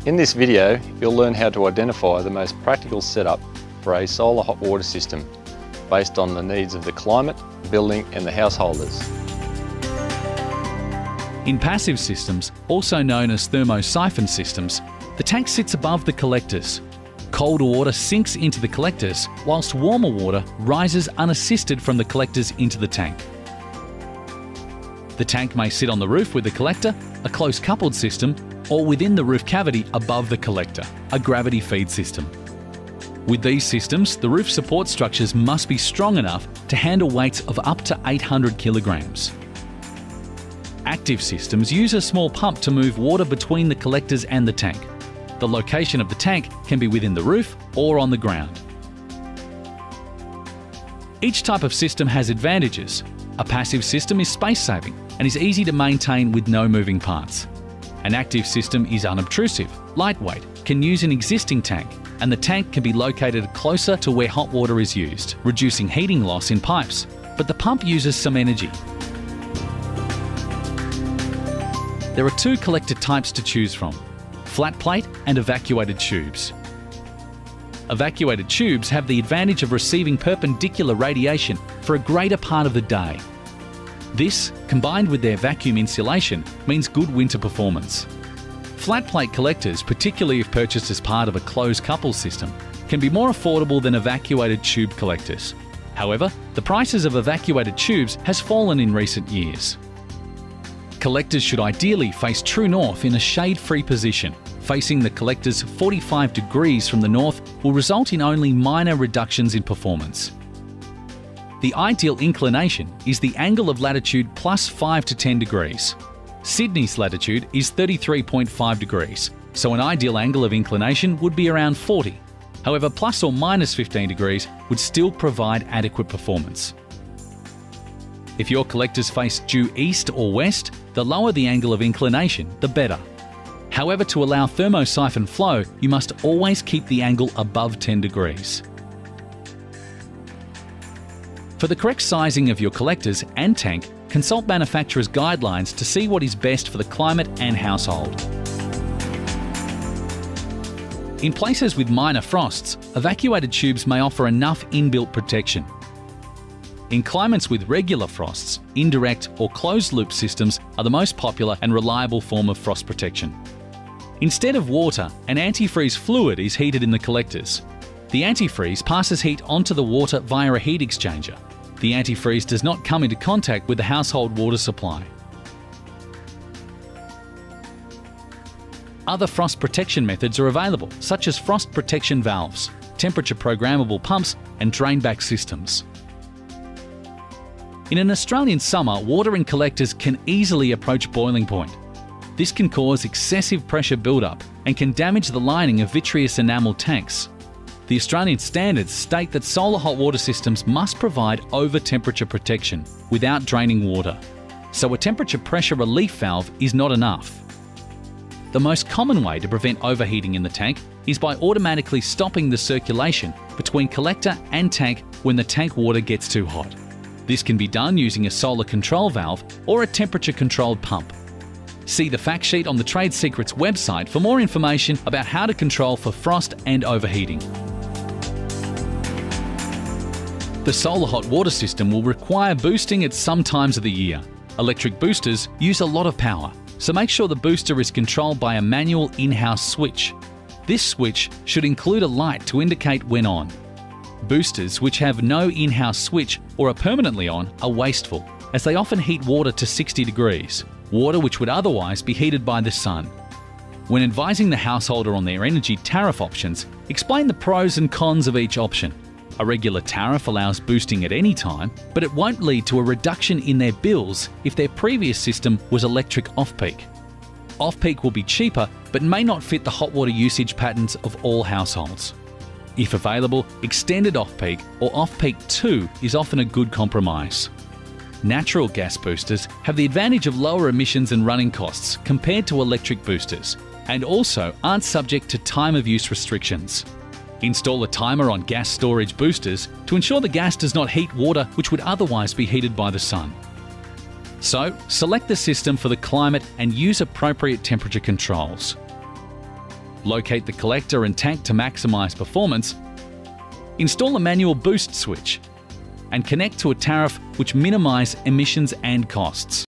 In this video, you'll learn how to identify the most practical setup for a solar hot water system based on the needs of the climate, building and the householders. In passive systems, also known as thermosiphon systems, the tank sits above the collectors. Colder water sinks into the collectors, whilst warmer water rises unassisted from the collectors into the tank. The tank may sit on the roof with the collector, a close coupled system, or within the roof cavity above the collector, a gravity feed system. With these systems, the roof support structures must be strong enough to handle weights of up to 800 kilograms. Active systems use a small pump to move water between the collectors and the tank. The location of the tank can be within the roof or on the ground. Each type of system has advantages. A passive system is space-saving and is easy to maintain with no moving parts. An active system is unobtrusive, lightweight, can use an existing tank, and the tank can be located closer to where hot water is used, reducing heating loss in pipes, but the pump uses some energy. There are two collector types to choose from: flat plate and evacuated tubes. Evacuated tubes have the advantage of receiving perpendicular radiation for a greater part of the day. This, combined with their vacuum insulation, means good winter performance. Flat plate collectors, particularly if purchased as part of a closed couple system, can be more affordable than evacuated tube collectors. However, the prices of evacuated tubes has fallen in recent years. Collectors should ideally face true north in a shade-free position. Facing the collectors 45 degrees from the north will result in only minor reductions in performance. The ideal inclination is the angle of latitude plus 5 to 10 degrees. Sydney's latitude is 33.5 degrees, so an ideal angle of inclination would be around 40. However, plus or minus 15 degrees would still provide adequate performance. If your collectors face due east or west, the lower the angle of inclination, the better. However, to allow thermosiphon flow, you must always keep the angle above 10 degrees. For the correct sizing of your collectors and tank, consult manufacturer's guidelines to see what is best for the climate and household. In places with minor frosts, evacuated tubes may offer enough inbuilt protection. In climates with regular frosts, indirect or closed-loop systems are the most popular and reliable form of frost protection. Instead of water, an antifreeze fluid is heated in the collectors. The antifreeze passes heat onto the water via a heat exchanger. The antifreeze does not come into contact with the household water supply. Other frost protection methods are available, such as frost protection valves, temperature programmable pumps, and drainback systems. In an Australian summer, water in collectors can easily approach boiling point. This can cause excessive pressure buildup and can damage the lining of vitreous enamel tanks. The Australian standards state that solar hot water systems must provide over-temperature protection without draining water, so a temperature pressure relief valve is not enough. The most common way to prevent overheating in the tank is by automatically stopping the circulation between collector and tank when the tank water gets too hot. This can be done using a solar control valve or a temperature-controlled pump. See the fact sheet on the Trade Secrets website for more information about how to control for frost and overheating. The solar hot water system will require boosting at some times of the year. Electric boosters use a lot of power, so make sure the booster is controlled by a manual in-house switch. This switch should include a light to indicate when on. Boosters which have no in-house switch or are permanently on are wasteful, as they often heat water to 60 degrees, water which would otherwise be heated by the sun. When advising the householder on their energy tariff options, explain the pros and cons of each option. A regular tariff allows boosting at any time, but it won't lead to a reduction in their bills if their previous system was electric off-peak. Off-peak will be cheaper, but may not fit the hot water usage patterns of all households. If available, extended off-peak or off-peak 2 is often a good compromise. Natural gas boosters have the advantage of lower emissions and running costs compared to electric boosters, and also aren't subject to time of use restrictions. Install a timer on gas storage boosters to ensure the gas does not heat water which would otherwise be heated by the sun. So, select the system for the climate and use appropriate temperature controls. locate the collector and tank to maximise performance, install a manual boost switch, and connect to a tariff which minimise emissions and costs.